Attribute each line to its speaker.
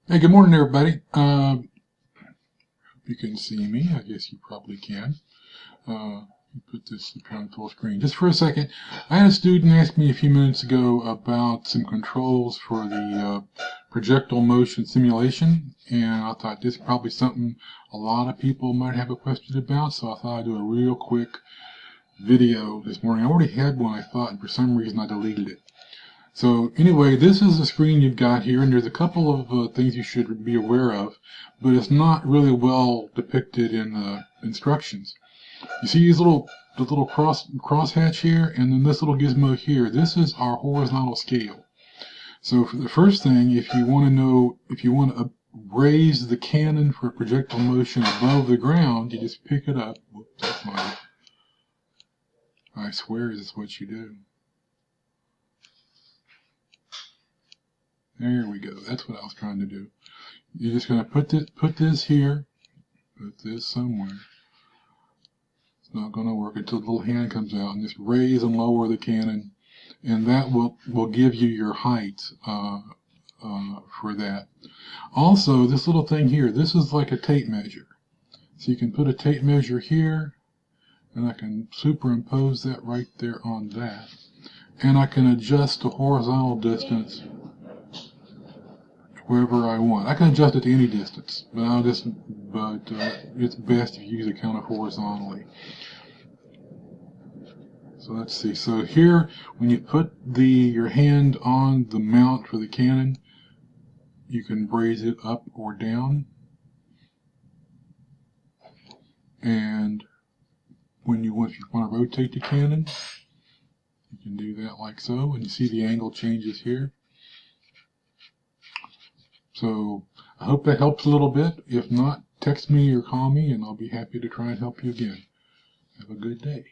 Speaker 1: Hey, good morning, everybody. You can see me. I guess you probably can. Put this up on full screen just for a second. I had a student ask me a few minutes ago about some controls for the projectile motion simulation, and I thought this is probably something a lot of people might have a question about, so I thought I'd do a real quick video this morning. I already had one, I thought, and for some reason I deleted it. So anyway, this is the screen you've got here, and there's a couple of things you should be aware of, but it's not really well depicted in the instructions. You see these the little crosshatch here, and then this little gizmo here. This is our horizontal scale. So for the first thing, if you want to raise the cannon for projectile motion above the ground, you just pick it up. Whoops, that's mine. I swear this is what you do. There we go. That's what I was trying to do. You're just going to put this here, put this somewhere. It's not going to work until the little hand comes out, and just raise and lower the cannon, and that will give you your height for that. Also, this little thing here, this is like a tape measure. So you can put a tape measure here, and I can superimpose that right there on that, and I can adjust the horizontal distance wherever I want. I can adjust it to any distance, but it's best if you use it kind of horizontally. So let's see. So here, when you put your hand on the mount for the cannon, you can raise it up or down. And if you want to rotate the cannon, you can do that like so. And you see the angle changes here. So I hope that helps a little bit. If not, text me or call me, and I'll be happy to try and help you again. Have a good day.